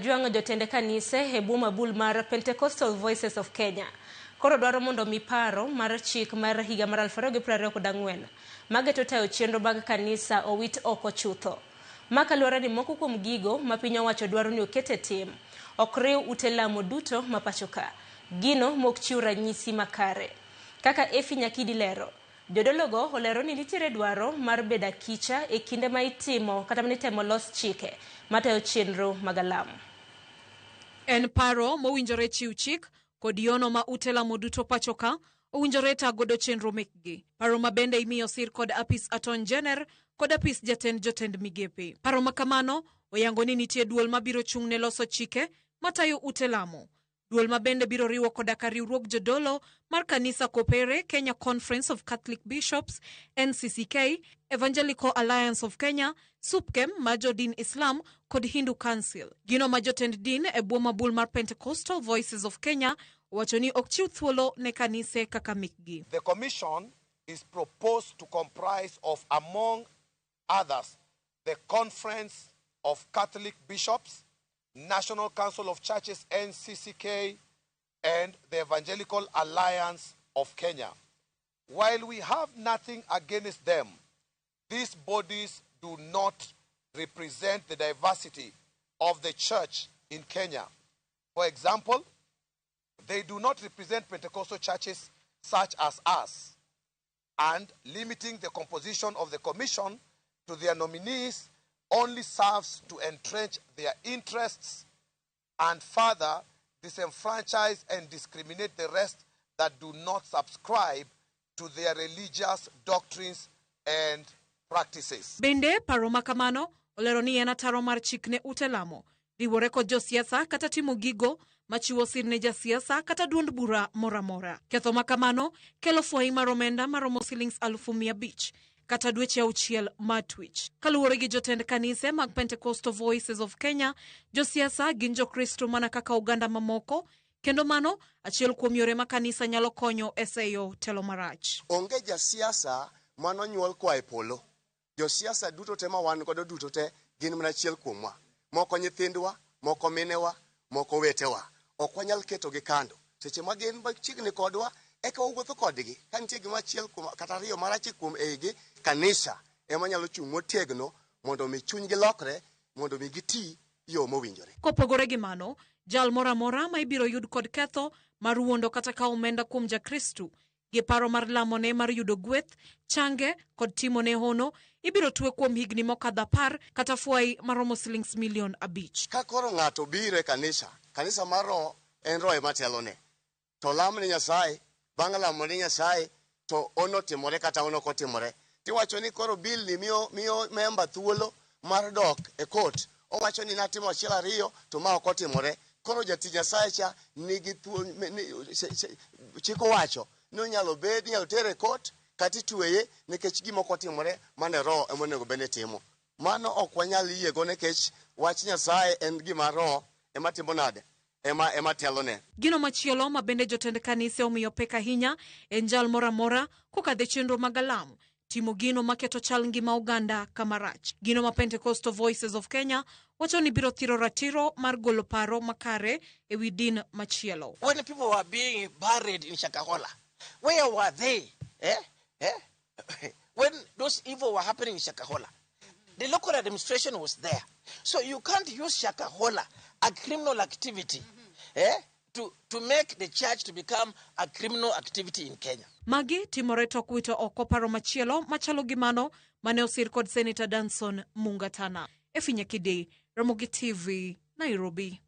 ojwang' jotende kanise e boma bul mar Pentecostal Voices of Kenya. Koro dwaro mondo mi paro mar chik mar higa mar 2024 mageto tayo chenro mag kanisa owit oko chutho. Makaluwore ni moko kuom gigo ma piny owacho dwaro ni okete tim ok riw ute lamo duto ma pachoka. Gino mok chiw ranyisi makare. Kaka Efi Nyakidi lero, jodologo olero ni nitiere dwaro mar beda kicha e kinde ma itimo kata manitemo los chike matayo chenro mag lamo. En paro mowinjore chiw chik kod yono ma ute lamo duto pachoka owinjore tagodo chenro mekgi. Paro ma bende imiyo sir kod apis aton jener kod apis jotend migepe. Paro makamano oyango ni nitie duol mabiro chung' ne loso chike matayo ute lamo. Duol ma bende biro riwo koda ka riwruog jodolo mar kanisa kopere Kenya Conference of Catholic Bishops, NCCK, Evangelical Alliance of Kenya, SUPKEM, Majo Din Islam, kod Hindu Council. Gino ma jotend din e boma bul mar Pentecostal Voices of Kenya wacho ni ok chiw thuolo ne kanise kaka mikgi. The commission is proposed to comprise of, among others, the Conference of Catholic Bishops, National Council of Churches NCCK, and the Evangelical Alliance of Kenya. While we have nothing against them, these bodies do not represent the diversity of the church in Kenya. For example, they do not represent Pentecostal churches such as us, and limiting the composition of the commission to their nominees only serves to entrench their interests and further disenfranchise and discriminate the rest that do not subscribe to their religious doctrines and practices. Bende paro makamano olero ni en ataro mar chik ne ute lamo riwore kod josiasa kata timo gigo machiwo sir ne jasiasa kata duond bura moramora. Ketho makamano kelo fwai mar omenda maromo shillings 500,000 kata dweche 6 ma twich. Kaluwore gi jotend kanise mag Pentecostal Voices of Kenya, josiasa gin jokristo mana kaka oganda mamoko, kendo mano achiel kuom yore ma kanisa nyalo konyo e seyo telo marach. Onge jasiasa mano nyuol kwa e polo. Josiasa duto te ma wan godo duto te gin mana achiel kuomwa. Moko nyithindwa, moko minewa, moko wetewa. Ok wanyal keto gi kando. Seche ma gin chiegni kodwa eka wuotho kodgi. Ka nitie gima achiel kuom kata ariyo marach kuom eigi, kanisa ema nyalo chung' motegno mondo mi chunygi lokre, mondo mi giti yo mowinjore. Kopogore gi mano, jal moramora ma ibiro yud kod ketho mar wuondo kata ka omenda kuom jakristu gi paro mar lamone mar yudo gweth, change kod timone hono ibiro twe kuom higni mokadho 10 kata fwai maromo shillings 5,000,000. Ka koro ng'ato biro e kanisa mar roho en roho ema telone. To lamne Nyasaye, bang' lamone Nyasaye, to ono timore kata ono kotimore. Tiwacho ni koro bill ni miyo member thuolo mar dok e court. Owacho ni natimo achiel ariyo to ma ok otimore. Koro jatich Nyasaye cha nigi thuolo chiko wacho no nyalo bed nyalo tere court kata tweye nikech gima ok otimore mane roho ema onego bene timo. Mano ok wanyal yiego nikech wach Nyasaye en gima roho ema timo nade ema telone. Gino machielo ma bende jotend kanise omiyo pek ahinya en jal moramora kokadhe chenro mag lamo timo gino maketo chal ngima oganda kamarach. Gino ma Pentecostal Voices of Kenya wacho ni biro thiro ratiro mar golo paro makare e wi din machielo. When people were being buried in Shakahola, where were they? When those evil were happening in Shakahola, the local administration was there. So you can't use Shakahola, a criminal activity, to make the church to become a criminal activity in Kenya. Magi timore tok wito oko paro machielo machalo gi mano mane osir kod Senator Danson Mungatana. Efi Nyakidi, Ramogi TV, Nairobi.